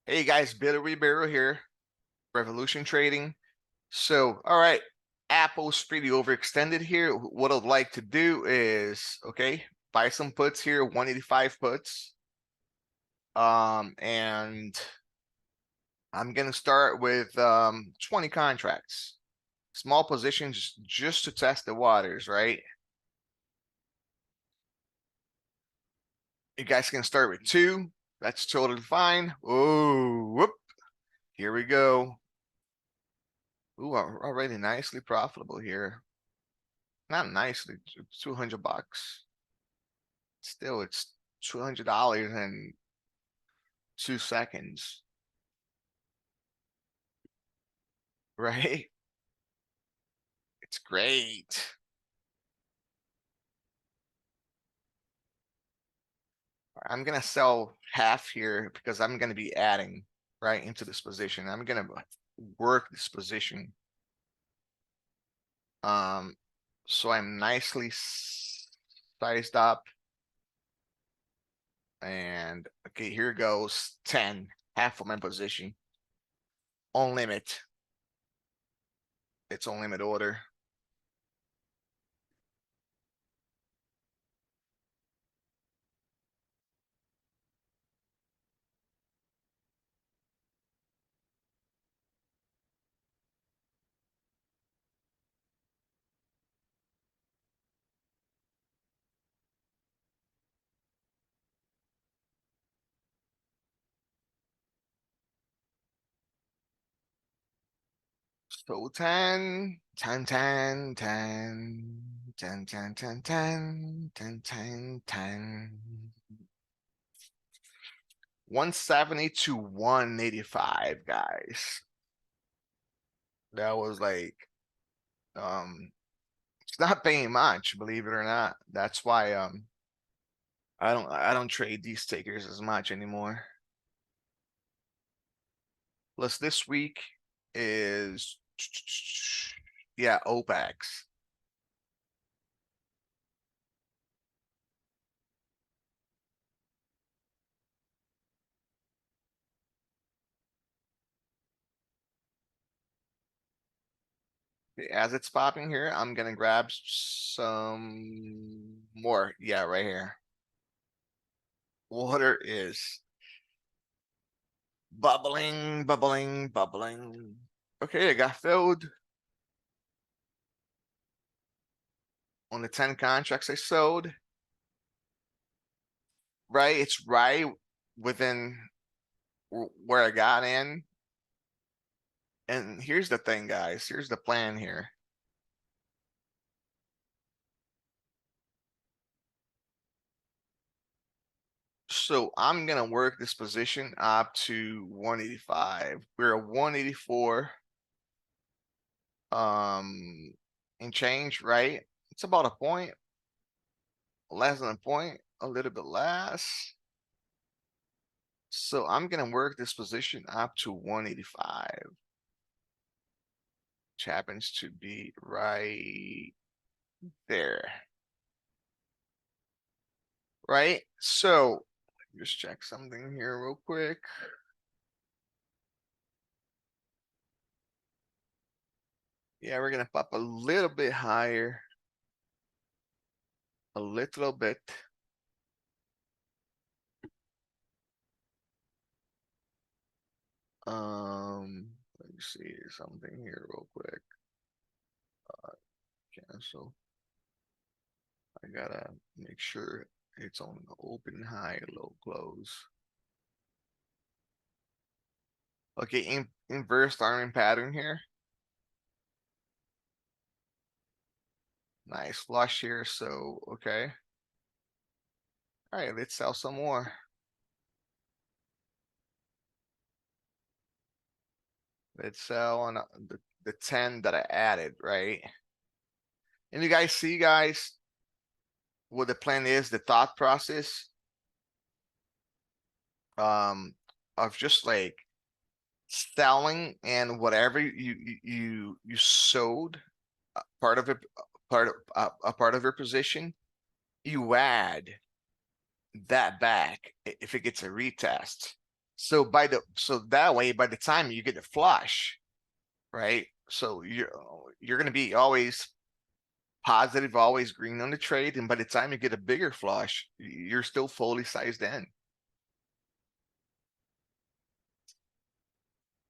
Hey guys, Billy Ribeiro here, Revolution Trading. So, all right, Apple's pretty overextended here. What I'd like to do is, okay, buy some puts here, 185 puts. And I'm gonna start with 20 contracts, small positions just to test the waters, right? You guys can start with two. That's totally fine. Oh, whoop. Here we go. Ooh, already nicely profitable here. Not nicely, 200 bucks. Still, it's $200 in 2 seconds, right? It's great. I'm gonna sell half here because I'm gonna be adding right into this position. I'm gonna work this position. So I'm nicely sized up. And okay, here goes 10, half of my position. On limit. It's on limit order. So 10, 10, 10, 10, 10, 10, 10, 10, 10, 10, 10. 170 to 185, guys. That was like, it's not paying much, believe it or not. That's why I don't trade these takers as much anymore. Plus this week is yeah, OPEX. As it's popping here, I'm gonna grab some more. Yeah, right here. Water is bubbling, bubbling, bubbling. Okay, I got filled on the 10 contracts I sold. Right, it's right within where I got in. And here's the thing, guys. Here's the plan here. So I'm gonna work this position up to 185. We're at 184 and change, right? It's about a point, less than a point, a little bit less. So I'm gonna work this position up to 185, which happens to be right there. Right? So just check something here real quick. Yeah, we're gonna pop a little bit higher. A little bit. Let me see something here real quick. Cancel. I gotta make sure it's on open, high, low, close. Okay, inverse arming pattern here. Nice flush here, so okay. All right, let's sell some more. Let's sell on the 10 that I added, right? And you guys see, guys, what the plan is, the thought process um of just like selling and whatever you sold part of it, a part of your position, you add that back if it gets a retest. So so that way, by the time you get the flush, right? So you're gonna be always positive, always green on the trade, and by the time you get a bigger flush, you're still fully sized in.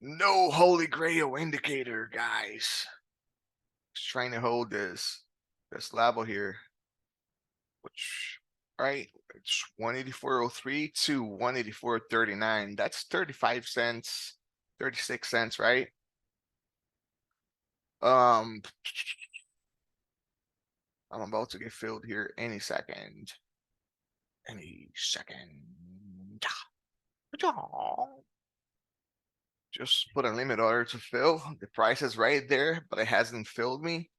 No holy grail indicator, guys. Just trying to hold this level here, which right, it's 184.03 to 184.39. That's 35 cents, 36 cents, right? Um, I'm about to get filled here any second. Any second. Just put a limit order to fill. The price is right there, but it hasn't filled me.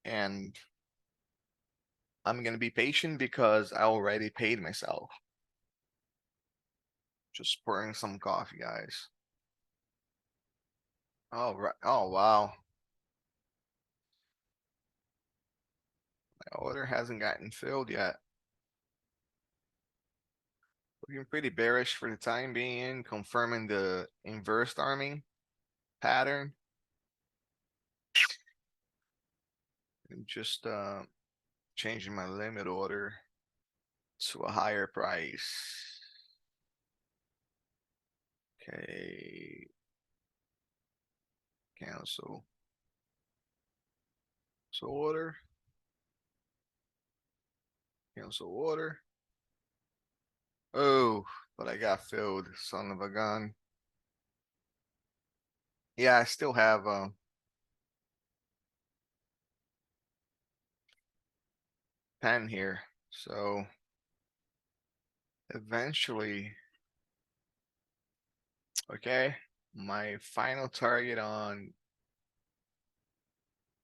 And I'm gonna be patient because I already paid myself. Just pouring some coffee, guys. Oh, right. Oh, wow. My order hasn't gotten filled yet. Looking pretty bearish for the time being, confirming the inverse arming pattern. And just changing my limit order to a higher price. Okay. Cancel. So order. Cancel order. Oh, but I got filled, son of a gun. Yeah, I still have 10 here. So eventually, okay, my final target on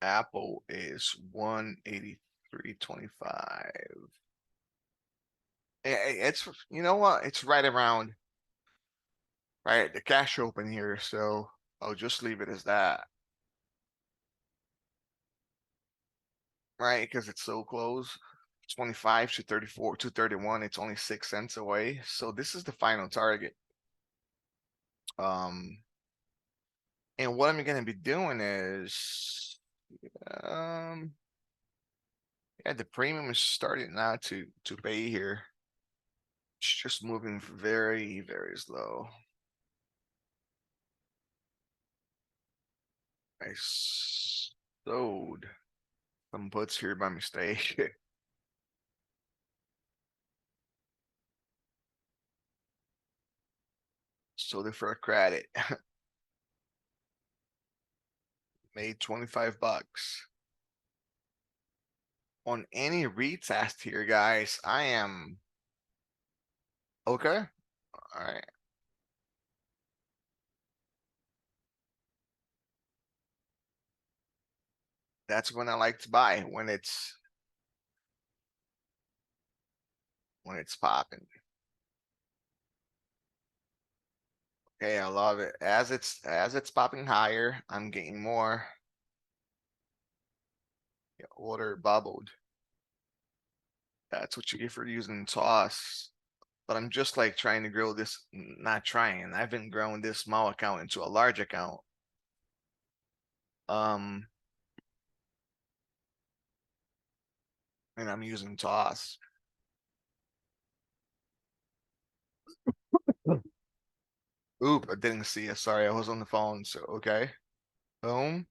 Apple is 183.25. It's, you know what? It's right around, right at the cash open here. So I'll just leave it as that. Right? Because it's so close. 25 to 34 to 31. It's only 6 cents away. So this is the final target. Um, and what I'm gonna be doing is, um, yeah, the premium is starting now to pay here. It's just moving very, very slow. I sold some puts here by mistake. Sold it for a credit. Made 25 bucks. On any retest here, guys, I am okay. All right. That's when I like to buy, when it's popping. Okay, I love it. As it's popping higher, I'm getting more. Yeah, order bubbled. That's what you get for using toss. But I'm just like trying to grow this, not trying. I've been growing this small account into a large account. Um, and I'm using toss. Oop, I didn't see it. Sorry, I was on the phone. So okay. Boom,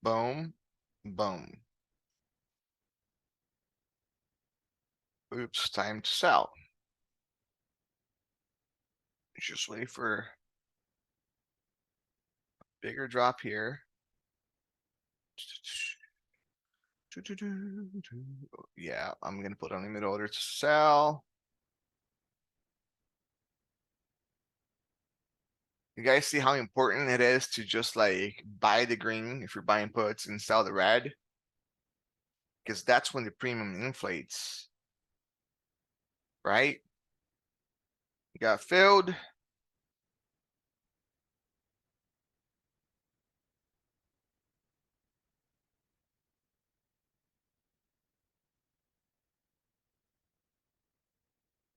boom, boom. Oops, time to sell. Just wait for bigger drop here. Yeah, I'm gonna put on limit order to sell. You guys see how important it is to just like buy the green if you're buying puts and sell the red? Because that's when the premium inflates, right? You got filled.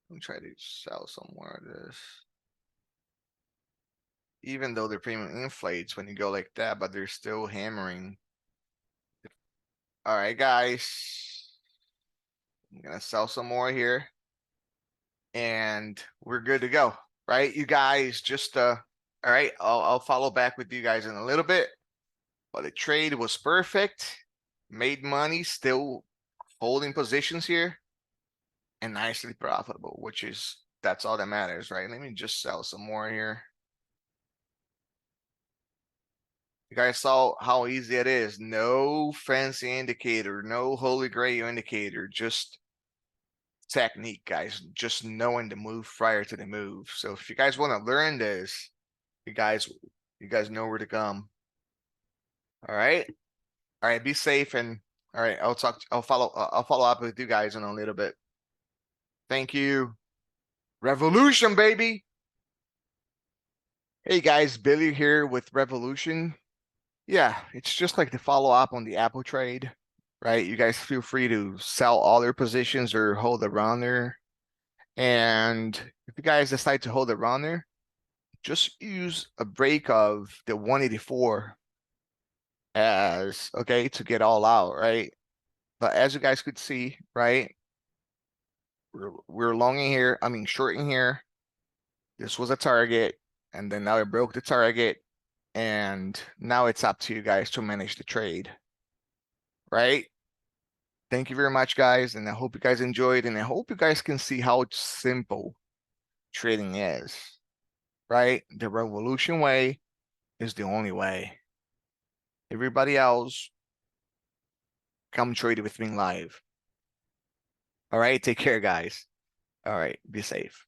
Let me try to sell some more of this. even though the premium inflates when you go like that, but they're still hammering. All right, guys. I'm gonna sell some more here. And we're good to go, right? You guys just all right, I'll follow back with you guys in a little bit. But the trade was perfect, made money, still holding positions here, and nicely profitable, which is that's all that matters, right? Let me just sell some more here. You guys saw how easy it is. No fancy indicator, no holy grail indicator, just technique, guys. Just knowing the move prior to the move. So if you guys want to learn this, you guys know where to come. All right. All right, be safe, and all right, I'll follow up with you guys in a little bit. Thank you. Revolution, baby. Hey guys, Billy here with Revolution. Yeah, it's just like the follow up on the Apple trade, right? You guys feel free to sell all your positions or hold around there. And if you guys decide to hold around there, just use a break of the 184 as okay to get all out, right? But as you guys could see, right, we're longing here, I mean shorting here. This was a target, and then now it broke the target, and now it's up to you guys to manage the trade, right? Thank you very much, guys, and I hope you guys enjoyed, and I hope you guys can see how simple trading is, right? The revolution way is the only way. Everybody else, come trade with me live. All right, take care, guys. All right, be safe.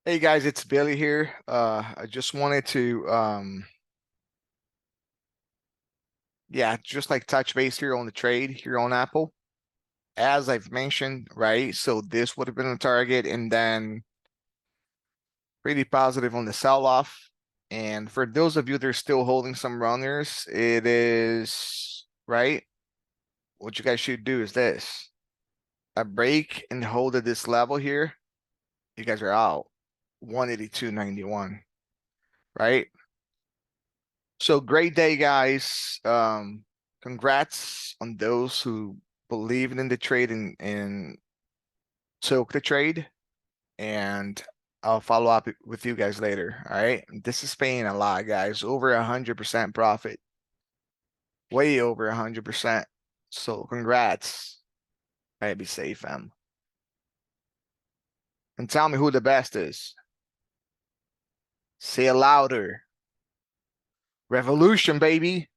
Hey guys, it's Billy here. I just wanted to yeah, just like touch base here on the trade here on Apple. As I've mentioned, right? So this would have been a target, and then pretty positive on the sell-off. And for those of you that are still holding some runners, it is right. What you guys should do is this: a break and hold at this level here. You guys are out 182.91, right? So great day, guys. Congrats on those who believed in the trade and took the trade. And I'll follow up with you guys later. All right. This is paying a lot, guys. Over 100% profit. Way over 100%. So congrats. All right, be safe, fam. And tell me who the best is. Say it louder. Revolution, baby.